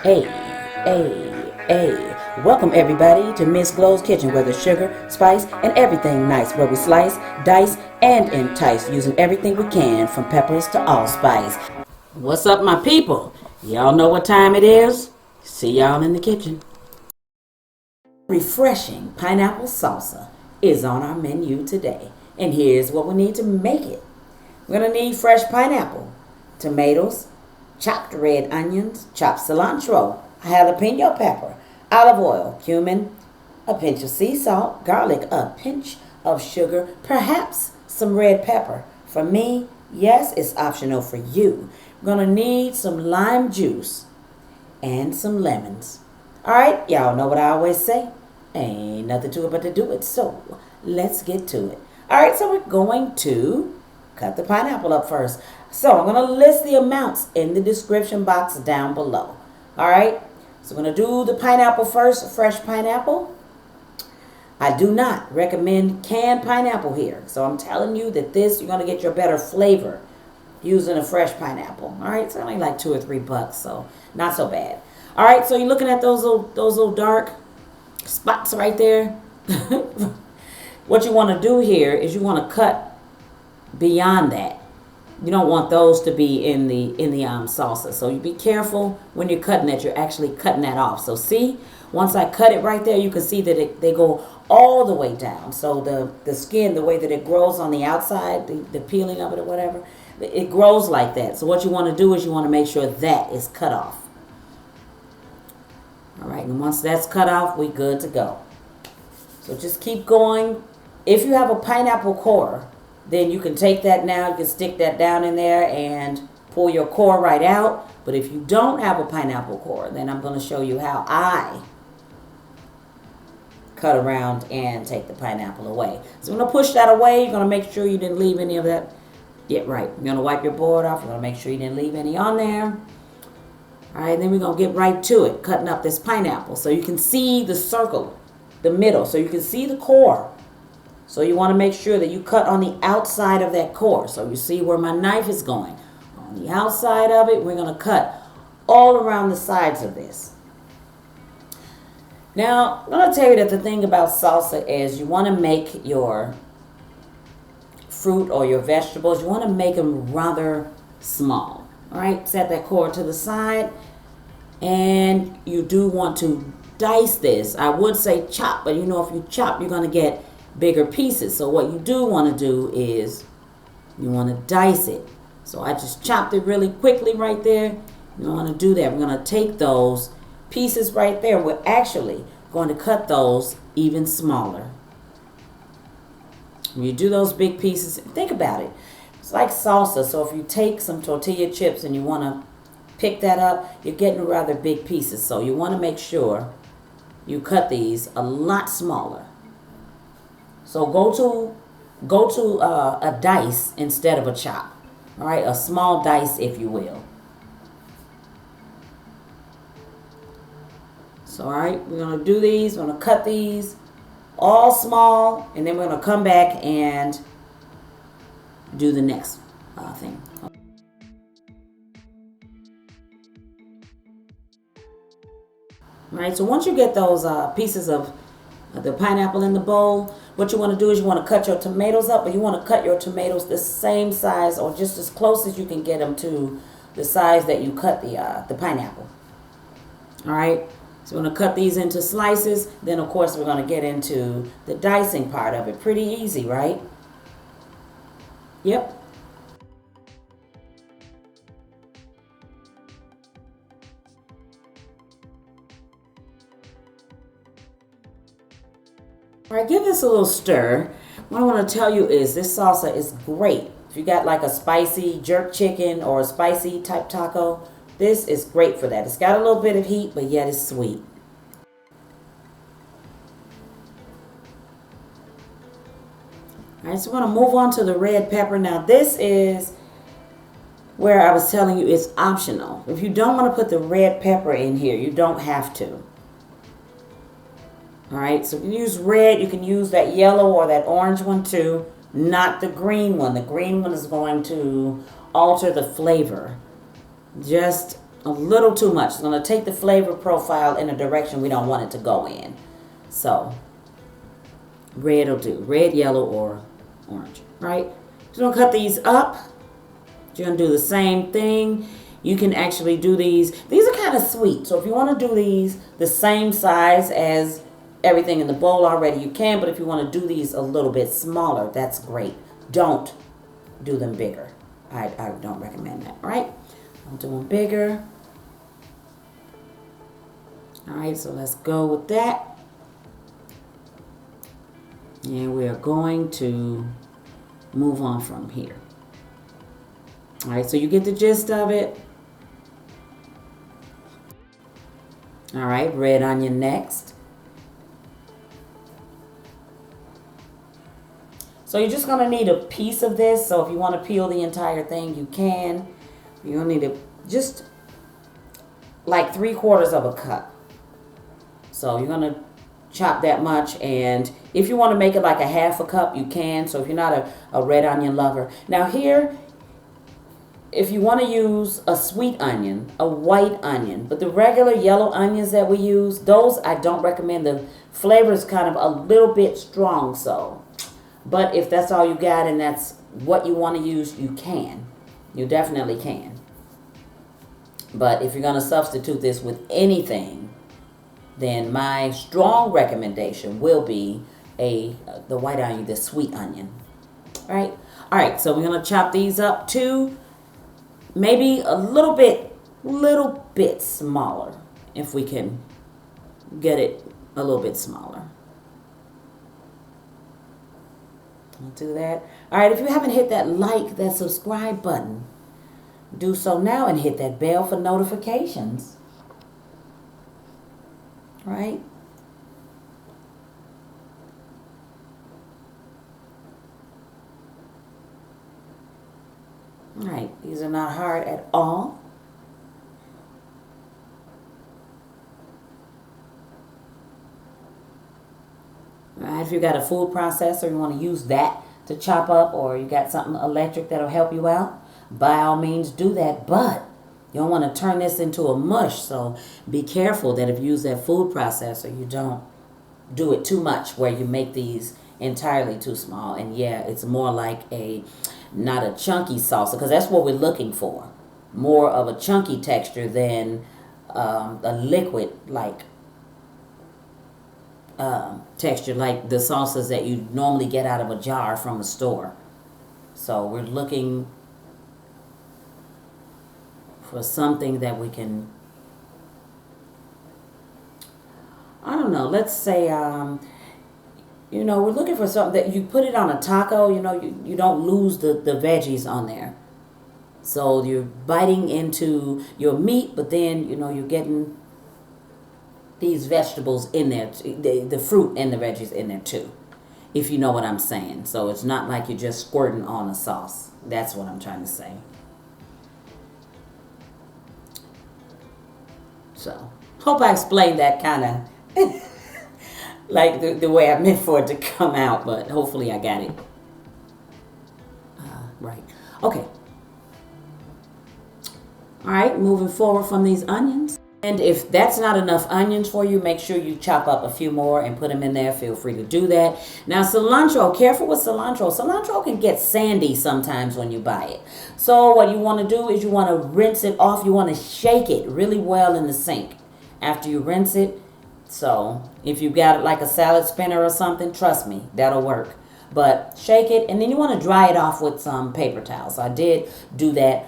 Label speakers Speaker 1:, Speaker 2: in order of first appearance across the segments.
Speaker 1: Hey, hey. Welcome everybody to Miss Glow's Kitchen, where there's sugar, spice, and everything nice, where we slice, dice, and entice, using everything we can, from peppers to allspice. What's up, my people? Y'all know what time it is? See y'all in the kitchen. Refreshing pineapple salsa is on our menu today, and here's what we need to make it. We're going to need fresh pineapple, tomatoes, chopped red onions, chopped cilantro, a jalapeno pepper, olive oil, cumin, a pinch of sea salt, garlic, a pinch of sugar, perhaps some red pepper. For me, yes, it's optional for you. We're going to need some lime juice and some lemons. All right, y'all know what I always say. Ain't nothing to it but to do it. So let's get to it. All right, so we're going to cut the pineapple up first. So I'm going to list the amounts in the description box down below. All right, so I'm going to do the pineapple first, fresh pineapple. I do not recommend canned pineapple here. So I'm telling you that this, you're going to get your better flavor using a fresh pineapple. All right, it's only like $2 or $3, so not so bad. All right, so you're looking at those little dark spots right there. What you want to do here is you want to cut beyond that. You don't want those to be in the salsa. So you be careful when you're cutting that. You're actually cutting that off. So see, once I cut it right there, you can see that they go all the way down. So the skin, the way that it grows on the outside, the peeling of it or whatever, it grows like that. So what you want to do is you want to make sure that is cut off. All right, and once that's cut off, we good to go. So just keep going. If you have a pineapple core, then you can take that now. You can stick that down in there and pull your core right out. But if you don't have a pineapple core, then I'm going to show you how I cut around and take the pineapple away. So I'm going to push that away. You're going to make sure you didn't leave any of that. Yeah, right. You're going to wipe your board off. You're going to make sure you didn't leave any on there. All right, then we're going to get right to it, cutting up this pineapple. So you can see the circle, the middle. So you can see the core. So you want to make sure that you cut on the outside of that core. So you see where my knife is going. On the outside of it, we're going to cut all around the sides of this. Now, I'm going to tell you that the thing about salsa is you want to make your fruit or your vegetables, you want to make them rather small. All right, set that core to the side. And you do want to dice this. I would say chop, but you know, if you chop, you're going to get bigger pieces. So what you do want to do is you want to dice it. So I just chopped it really quickly right there. You want to do that. We're going to take those pieces right there. We're actually going to cut those even smaller. When you do those big pieces, think about it. It's like salsa. So if you take some tortilla chips and you want to pick that up, you're getting rather big pieces. So you want to make sure you cut these a lot smaller. So go to a dice instead of a chop. All right, a small dice, if you will. So, all right, we're going to do these. We're going to cut these all small, and then we're going to come back and do the next thing. All right, so once you get those pieces of the pineapple in the bowl, what you want to do is you want to cut your tomatoes up, but you want to cut your tomatoes the same size or just as close as you can get them to the size that you cut the pineapple. All right, so we're going to cut these into slices. Then, of course, we're going to get into the dicing part of it. Pretty easy, right? Yep. All right, give this a little stir. What I want to tell you is this salsa is great. If you got like a spicy jerk chicken or a spicy type taco, this is great for that. It's got a little bit of heat, but yet it's sweet. All right, so we're going to move on to the red pepper. Now, this is where I was telling you it's optional. If you don't want to put the red pepper in here, you don't have to. All right, so you can use red. You can use that yellow or that orange one too, not the green one. The green one is going to alter the flavor. Just a little too much. It's going to take the flavor profile in a direction we don't want it to go in. So red will do. Red, yellow, or orange, right? Just going to cut these up. You're going to do the same thing. You can actually do these. These are kind of sweet. So if you want to do these the same size as everything in the bowl already, you can. But if you want to do these a little bit smaller, that's great. Don't do them bigger. I don't recommend that, right? I'll do them bigger. All right, so let's go with that. And we are going to move on from here. All right, so you get the gist of it. All right, red onion next. So you're just gonna need a piece of this. So if you want to peel the entire thing, you can. You're gonna need just like 3/4 of a cup. So you're gonna chop that much, and if you want to make it like a 1/2 cup, you can. So if you're not a red onion lover. Now here, if you want to use a sweet onion, a white onion, but the regular yellow onions that we use, those I don't recommend. The flavor is kind of a little bit strong, so. But if that's all you got and that's what you want to use, you can. You definitely can. But if you're going to substitute this with anything, then my strong recommendation will be the white onion, the sweet onion. All right, so we're going to chop these up too. Maybe a little bit smaller, if we can get it a little bit smaller. I'll do that. All right, if you haven't hit that subscribe button, do so now and hit that bell for notifications. Right? All right, these are not hard at all. All right, if you got a food processor, you want to use that to chop up, or you got something electric that'll help you out, by all means do that. But you don't want to turn this into a mush, so be careful that if you use that food processor, you don't do it too much where you make these entirely too small. And yeah, it's more like not a chunky salsa, because that's what we're looking for. More of a chunky texture than a liquid like texture like the salsas that you normally get out of a jar from a store. So we're looking for something that we can, I don't know, let's say, we're looking for something that you put it on a taco, you don't lose the veggies on there. So you're biting into your meat, but then, you're getting these vegetables in there, the fruit and the veggies in there too, if you know what I'm saying. So it's not like you're just squirting on a sauce. That's what I'm trying to say. So, hope I explained that kind of like the way I meant for it to come out, but hopefully I got it. Right. Okay. All right, moving forward from these onions. And if that's not enough onions for you, make sure you chop up a few more and put them in there. Feel free to do that. Now, cilantro, careful with cilantro. Cilantro can get sandy sometimes when you buy it. So what you want to do is you want to rinse it off. You want to shake it really well in the sink after you rinse it. So if you got it like a salad spinner or something, trust me, that'll work. But shake it, and then you want to dry it off with some paper towels. I did do that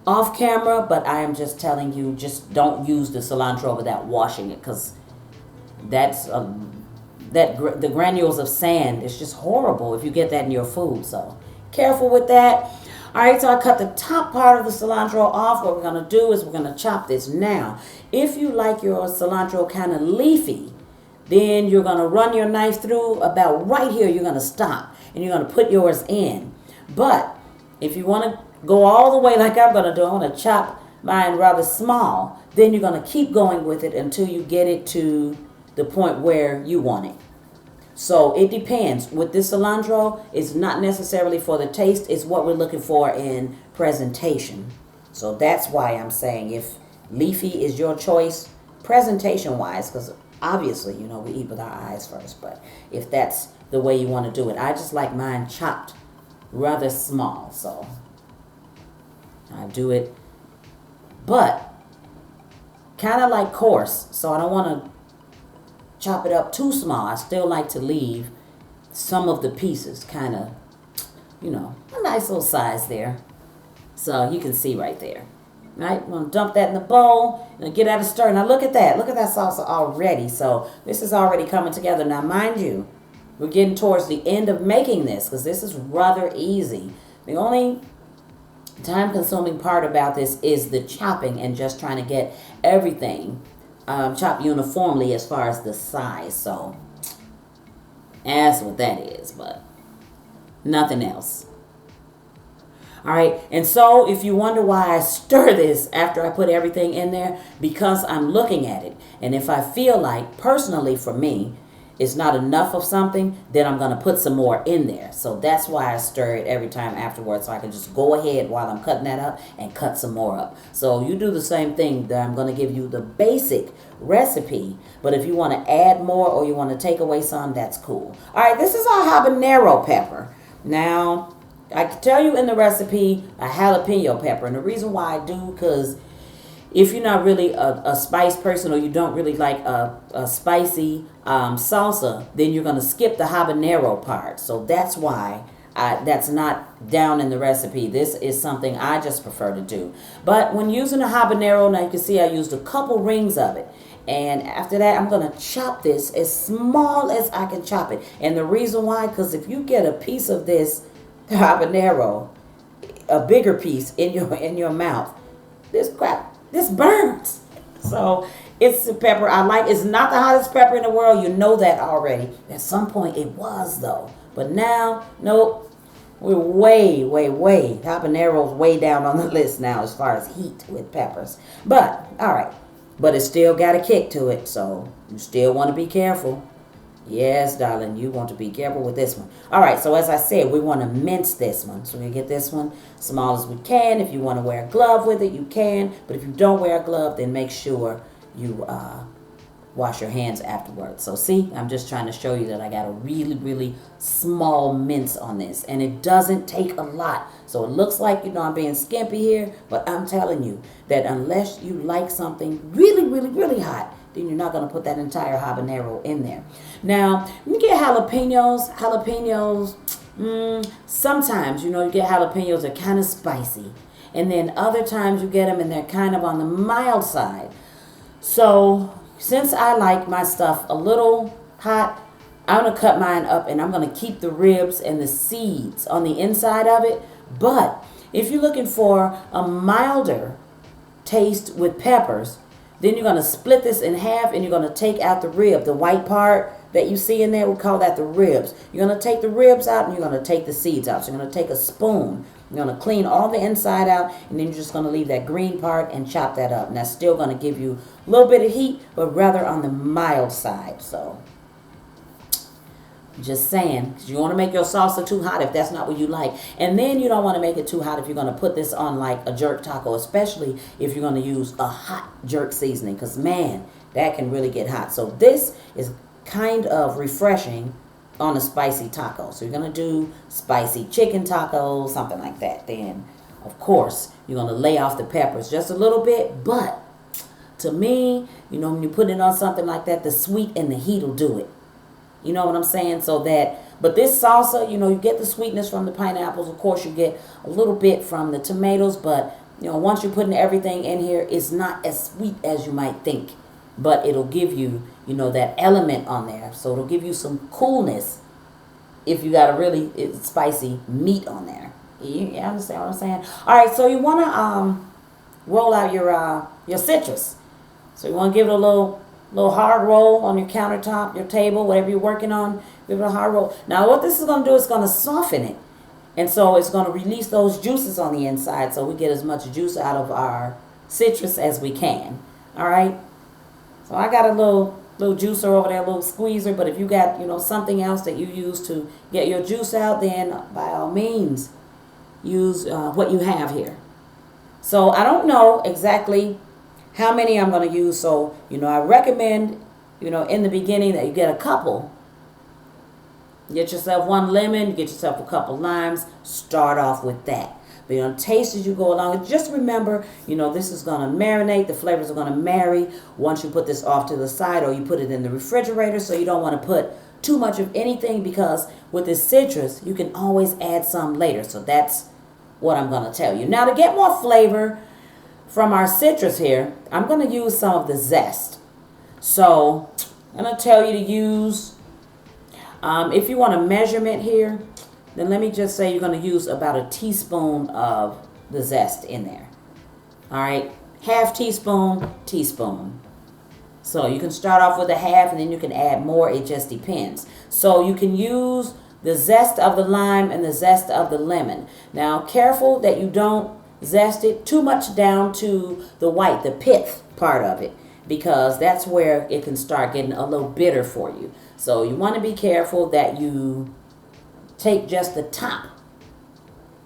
Speaker 1: off camera, but I am just telling you, just don't use the cilantro without washing it, because that's the granules of sand is just horrible if you get that in your food. So careful with that. All right, so I cut the top part of the cilantro off. What we're going to do is we're going to chop this now. If you like your cilantro kind of leafy, then you're going to run your knife through about right here. You're going to stop, and you're going to put yours in. But if you want to go all the way like I'm going to do, I'm going to chop mine rather small. Then you're going to keep going with it until you get it to the point where you want it. So it depends. With this cilantro, it's not necessarily for the taste. It's what we're looking for in presentation. So that's why I'm saying if leafy is your choice, presentation wise, because obviously, you know, we eat with our eyes first, but if that's the way you want to do it, I just like mine chopped rather small, so I do it, but kind of like coarse, so I don't want to chop it up too small. I still like to leave some of the pieces kind of, you know, a nice little size there. So you can see right there. Right? I'm going to dump that in the bowl and get out of stir. Now look at that. Look at that salsa already. So this is already coming together. Now mind you, we're getting towards the end of making this because this is rather easy. The only time-consuming part about this is the chopping and just trying to get everything chopped uniformly as far as the size. So that's what that is, but nothing else. All right, and so if you wonder why I stir this after I put everything in there, because I'm looking at it. And if I feel like, personally for me, it's not enough of something, then I'm going to put some more in there. So that's why I stir it every time afterwards, so I can just go ahead while I'm cutting that up and cut some more up. So you do the same thing. That I'm going to give you the basic recipe, but if you want to add more or you want to take away some, that's cool. All right, this is our habanero pepper. Now, I can tell you in the recipe a jalapeno pepper, and the reason why I do, because if you're not really a spice person or you don't really like a spicy salsa, then you're going to skip the habanero part. So that's why that's not down in the recipe. This is something I just prefer to do. But when using a habanero, now you can see I used a couple rings of it. And after that, I'm going to chop this as small as I can chop it. And the reason why, because if you get a piece of this habanero, a bigger piece in your mouth, this burns. So it's a pepper I like. It's not the hottest pepper in the world. You know that already. At some point it was though, but now nope. We're way habanero's way down on the list now as far as heat with peppers. But all right, but it still got a kick to it, so you still want to be careful. Yes, darling, you want to be careful with this one. All right, so as I said, we want to mince this one. So we get this one small as we can. If you want to wear a glove with it, you can. But if you don't wear a glove, then make sure you wash your hands afterwards. So see, I'm just trying to show you that I got a really small mince on this. And it doesn't take a lot. So it looks like, you know, I'm being skimpy here. But I'm telling you that unless you like something really hot, then you're not going to put that entire habanero in there. Now, you get jalapenos. Sometimes, you know, you get jalapenos that are kind of spicy. And then other times you get them and they're kind of on the mild side. So, since I like my stuff a little hot, I'm going to cut mine up and I'm going to keep the ribs and the seeds on the inside of it. But if you're looking for a milder taste with peppers, then you're going to split this in half and you're going to take out the rib, the white part that you see in there. We call that the ribs. You're going to take the ribs out and you're going to take the seeds out. So you're going to take a spoon. You're going to clean all the inside out and then you're just going to leave that green part and chop that up. And that's still going to give you a little bit of heat, but rather on the mild side. So just saying, 'cause you want to make your salsa too hot if that's not what you like. And then you don't want to make it too hot if you're going to put this on like a jerk taco, especially if you're going to use a hot jerk seasoning, because man, that can really get hot. So this is kind of refreshing on a spicy taco. So you're going to do spicy chicken tacos, something like that. Then, of course, you're going to lay off the peppers just a little bit. But to me, you know, when you put it on something like that, the sweet and the heat will do it. You know what I'm saying? So that, but this salsa, you know, you get the sweetness from the pineapples. Of course, you get a little bit from the tomatoes. But, you know, once you're putting everything in here, it's not as sweet as you might think. But it'll give you, you know, that element on there. So it'll give you some coolness if you got a really spicy meat on there. You understand what I'm saying? All right, so you want to roll out your citrus. So you want to give it a little hard roll on your countertop, your table, whatever you're working on. Give it a hard roll. Now what this is going to do is going to soften it. And so it's going to release those juices on the inside so we get as much juice out of our citrus as we can. All right? So I got a little juicer over there, a little squeezer. But if you got, you know, something else that you use to get your juice out, then by all means use what you have here. So I don't know exactly how many I'm going to use. So, I recommend, in the beginning that you get a couple. Get yourself one lemon, get yourself a couple limes, start off with that. But you're going to taste as you go along. And just remember, this is going to marinate. The flavors are going to marry once you put this off to the side or you put it in the refrigerator. So you don't want to put too much of anything, because with this citrus, you can always add some later. So that's what I'm going to tell you. Now, to get more flavor from our citrus here, I'm going to use some of the zest. So I'm going to tell you to use, if you want a measurement here, then let me just say you're going to use about a teaspoon of the zest in there. All right, half teaspoon, teaspoon. So you can start off with a half and then you can add more. It just depends. So you can use the zest of the lime and the zest of the lemon. Now, careful that you don't zest it too much down to the white, the pith part of it, because that's where it can start getting a little bitter for you. So you want to be careful that you take just the top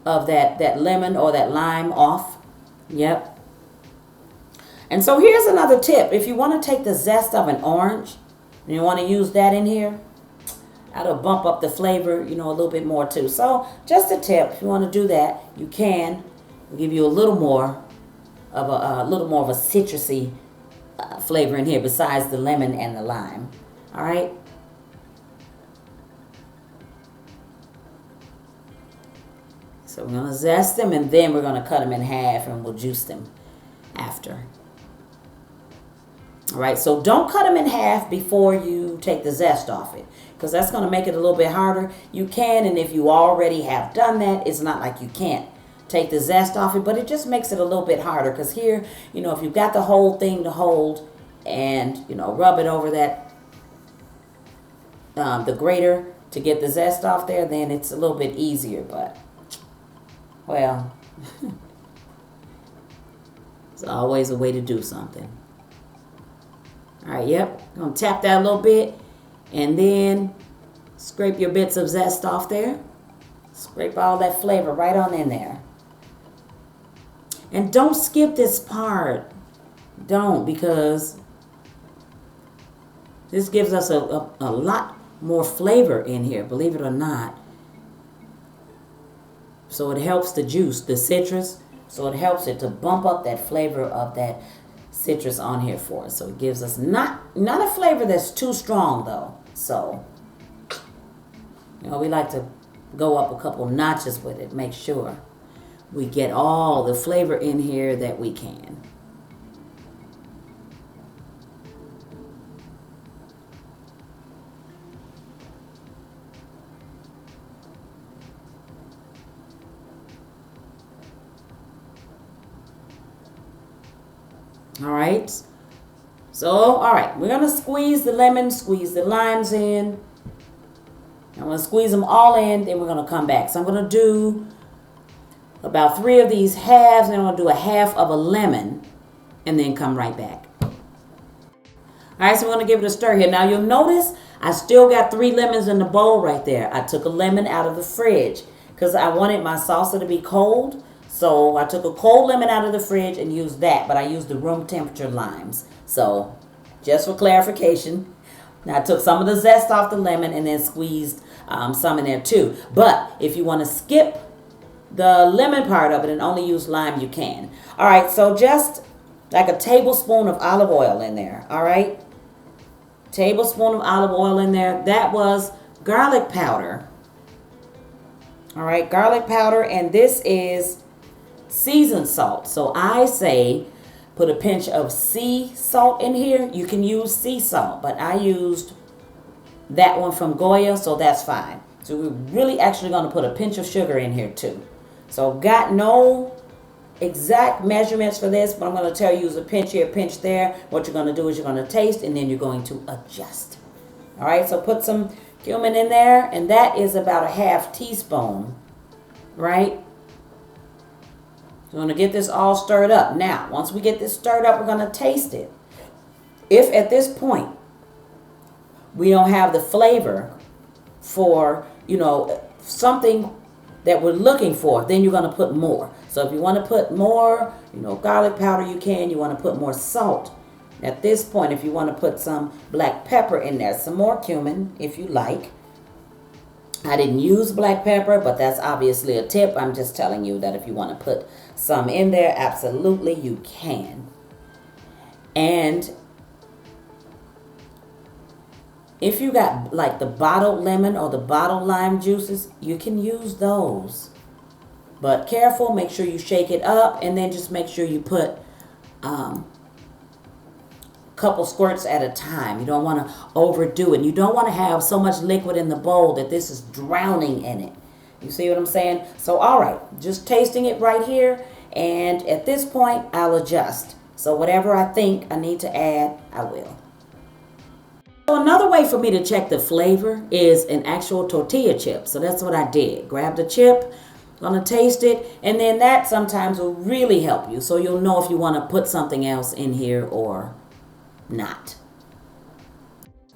Speaker 1: of that lemon or that lime off. Yep. And so here's another tip. If you want to take the zest of an orange and you want to use that in here, that'll bump up the flavor, a little bit more too. So just a tip. If you want to do that, you can. It'll give you a little more of a citrusy flavor in here besides the lemon and the lime. All right. So we're going to zest them and then we're going to cut them in half and we'll juice them after. All right, so don't cut them in half before you take the zest off it, because that's going to make it a little bit harder. You can, and if you already have done that, it's not like you can't take the zest off it, but it just makes it a little bit harder, because here, if you've got the whole thing to hold and, rub it over that, the grater to get the zest off there, then it's a little bit easier, but, well, it's always a way to do something. All right, yep. I'm going to tap that a little bit and then scrape your bits of zest off there. Scrape all that flavor right on in there. And don't skip this part. Don't, because this gives us a lot more flavor in here, believe it or not. So it helps the juice, the citrus. So it helps it to bump up that flavor of that citrus on here for us. So it gives us not a flavor that's too strong though. So, we like to go up a couple notches with it. Make sure we get all the flavor in here that we can. All right. So, all right, we're going to squeeze the lemon, squeeze the limes in. I'm going to squeeze them all in, then we're going to come back. So I'm going to do about 3 of these halves, and I'm going to do a half of a lemon, and then come right back. All right, so we're going to give it a stir here. Now, you'll notice I still got 3 lemons in the bowl right there. I took a lemon out of the fridge because I wanted my salsa to be cold. So I took a cold lemon out of the fridge and used that, but I used the room temperature limes. So just for clarification, now I took some of the zest off the lemon and then squeezed some in there too. But if you want to skip the lemon part of it and only use lime, you can. All right, so just like a tablespoon of olive oil in there, all right? Tablespoon of olive oil in there. That was garlic powder. All right, garlic powder, and this is seasoned salt. So I say put a pinch of sea salt in here. You can use sea salt, but I used that one from Goya, so that's fine. So we're really actually going to put a pinch of sugar in here too. So got no exact measurements for this, but I'm going to tell you use a pinch here, pinch there. What you're going to do is you're going to taste and then you're going to adjust. All right, so put some cumin in there, and that is about a half teaspoon, right? So we're going to get this all stirred up. Now, once we get this stirred up, we're going to taste it. If at this point we don't have the flavor for, something that we're looking for, then you're going to put more. So if you want to put more, garlic powder, you can. You want to put more salt. At this point, if you want to put some black pepper in there, some more cumin if you like. I didn't use black pepper, but that's obviously a tip. I'm just telling you that if you want to put some in there, absolutely you can. And if you got like the bottled lemon or the bottled lime juices, you can use those. But careful, make sure you shake it up, and then just make sure you put couple squirts at a time. You don't want to overdo it. You don't want to have so much liquid in the bowl that this is drowning in it. You see what I'm saying? So, all right, just tasting it right here. And at this point, I'll adjust. So whatever I think I need to add, I will. So another way for me to check the flavor is an actual tortilla chip. So that's what I did. Grabbed a chip, gonna taste it, and then that sometimes will really help you. So you'll know if you want to put something else in here or not.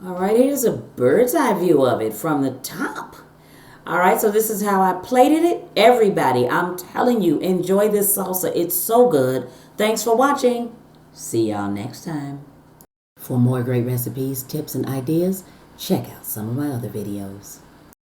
Speaker 1: All right, here's a bird's eye view of it from the top. All right, so this is how I plated it. Everybody, I'm telling you, enjoy this salsa. It's so good. Thanks for watching. See y'all next time. For more great recipes, tips, and ideas, check out some of my other videos.